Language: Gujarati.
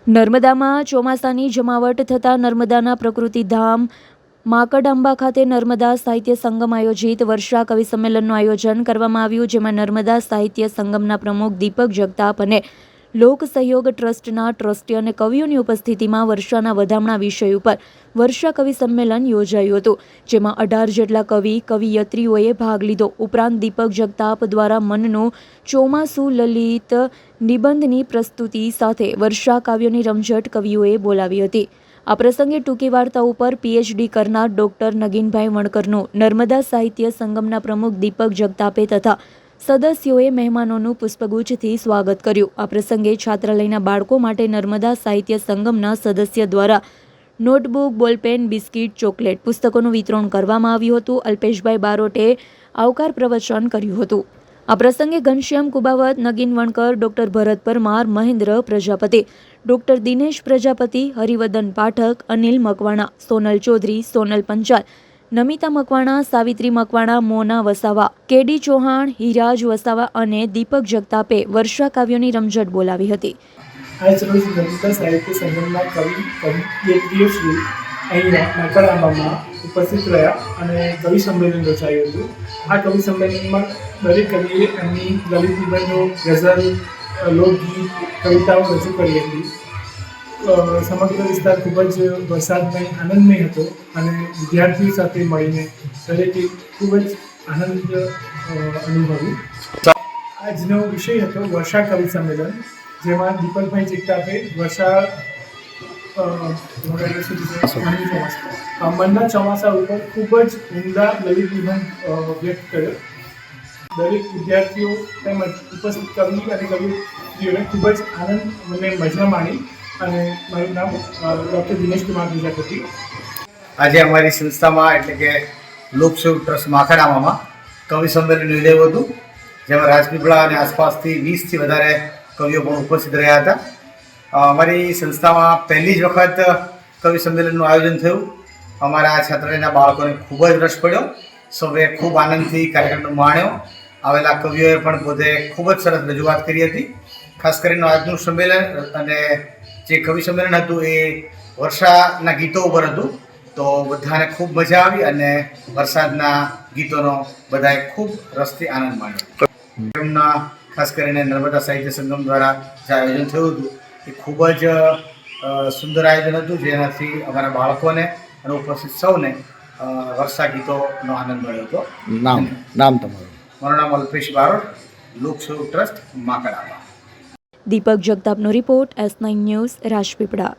નર્મદામાં ચોમાસાની જમાવટ થતાં નર્મદાના પ્રકૃતિધામ માકડઆંબા ખાતે નર્મદા સાહિત્ય સંગમ આયોજિત વર્ષા કવિ સંમેલનનું આયોજન કરવામાં આવ્યું, જેમાં નર્મદા સાહિત્ય સંગમના પ્રમુખ દીપક જગતાપ અને લોક સહયોગ ટ્રસ્ટના ટ્રસ્ટી અને કવિઓની ઉપસ્થિતિમાં વર્ષાના વધામણા વિષય ઉપર વર્ષા કવિ સંમેલન યોજાયું હતું, જેમાં 18 જેટલા કવિયત્રીઓએ ભાગ લીધો. ઉપરાંત દીપક જગતાપ દ્વારા મનનું ચોમાસું લલિત નિબંધની પ્રસ્તુતિ સાથે વર્ષા કાવ્યોની રમઝટ કવિઓએ બોલાવી હતી. આ પ્રસંગે ટૂંકી વાર્તા ઉપર પીએચડી કરનાર ડોક્ટર નગીનભાઈ વણકરનું નર્મદા સાહિત્ય સંગમના પ્રમુખ દીપક જગતાપે તથા સદસ્યોએ મહેમાનોનું પુષ્પગુચ્છથી સ્વાગત કર્યું. આ પ્રસંગે છાત્રાલયના બાળકો માટે નર્મદા સાહિત્ય સંગમના સદસ્ય દ્વારા નોટબુક, બોલપેન, બિસ્કિટ, ચોકલેટ, પુસ્તકોનું વિતરણ કરવામાં આવ્યું હતું. અલ્પેશભાઈ બારોટે આવકાર પ્રવચન કર્યું હતું. આ પ્રસંગે ઘનશ્યામ કુબાવત, નગીન વણકર, ડોક્ટર ભરત પરમાર, મહેન્દ્ર પ્રજાપતિ, ડોક્ટર દિનેશ પ્રજાપતિ, હરિવદન પાઠક, અનિલ મકવાણા, સોનલ ચૌધરી, સોનલ પંચાલ, નમિતા મકવાણા, સાવિત્રી મકવાણા, મોના વસાવા, કેડી ચૌહાણ, હિરાજ વસાવા અને દીપક જગતાપે વર્ષા કાવ્યોની રમઝટ બોલાવી હતી. આજ રોજ નર્મદા સાહિત્ય સંગમના કવિયત્રીઓ અહીંયા માકડઆંબામાં ઉપસ્થિત રહ્યા અને કવિ સંમેલન યોજાયું હતું. આ કવિ સંમેલનમાં દરેક કવિએ એમની લલિત નિબંધો, ગઝલ, લોકગીત, કવિતાઓ રજૂ કરી હતી. સમગ્ર વિસ્તાર ખૂબ જ વરસાદમય, આનંદમય હતો અને વિદ્યાર્થીઓ સાથે મળીને દરેકે ખૂબ જ આનંદ અનુભવ્યું. આજનો વિષય હતો વર્ષા કવિ સંમેલન, જેમાં દીપકભાઈ જગતાપે વર્ષા મનના ચોમાસા ઉપર ખૂબ જ ઉમદા લલિત નિબંધ વ્યક્ત કર્યો. દરેક વિદ્યાર્થીઓ તેમજ ઉપસ્થિત કવિ અને કવિઓને ખૂબ જ આનંદ અને મજા માણી. અને મારું નામ ડૉક્ટર દિનેશ કુમાર પ્રજાપતિ. આજે અમારી સંસ્થામાં એટલે કે લોકસેવક ટ્રસ્ટ માકડઆંબામાં કવિ સંમેલન યોજાયું હતું, જેમાં રાજપીપળા અને આસપાસથી 20થી વધારે કવિઓ પણ ઉપસ્થિત રહ્યા હતા. અમારી સંસ્થામાં પહેલી જ વખત કવિ સંમેલનનું આયોજન થયું. અમારા છાત્રાલયના બાળકોને ખૂબ જ રસ પડ્યો. સૌએ ખૂબ આનંદથી કાર્યક્રમનો માણ્યો. આવેલા કવિઓએ પણ પોતે ખૂબ જ સરસ રજૂઆત કરી હતી. ખાસ કરીને આજનું સંમેલન અને જે કવિ સંમેલન હતું એ વર્ષાના ગીતો ઉપર હતું, તો બધાને ખૂબ મજા આવી અને વરસાદના ગીતોનો બધાએ ખૂબ રસથી આનંદ માણ્યો. એમના ખાસ કરીને નર્મદા સાહિત્ય સંગમ દ્વારા જે આયોજન થયું હતું એ ખૂબ જ સુંદર આયોજન હતું, જેનાથી અમારા બાળકોને અને ઉપસ્થિત સૌને વર્ષા ગીતોનો આનંદ મળ્યો હતો. નામ તમારું? મારું નામ અલ્પેશ બારોટ, લોકસેવક ટ્રસ્ટ માકડઆંબા. દીપક જગતાપનો રિપોર્ટ, S9 ન્યૂઝ, રાજપીપળા.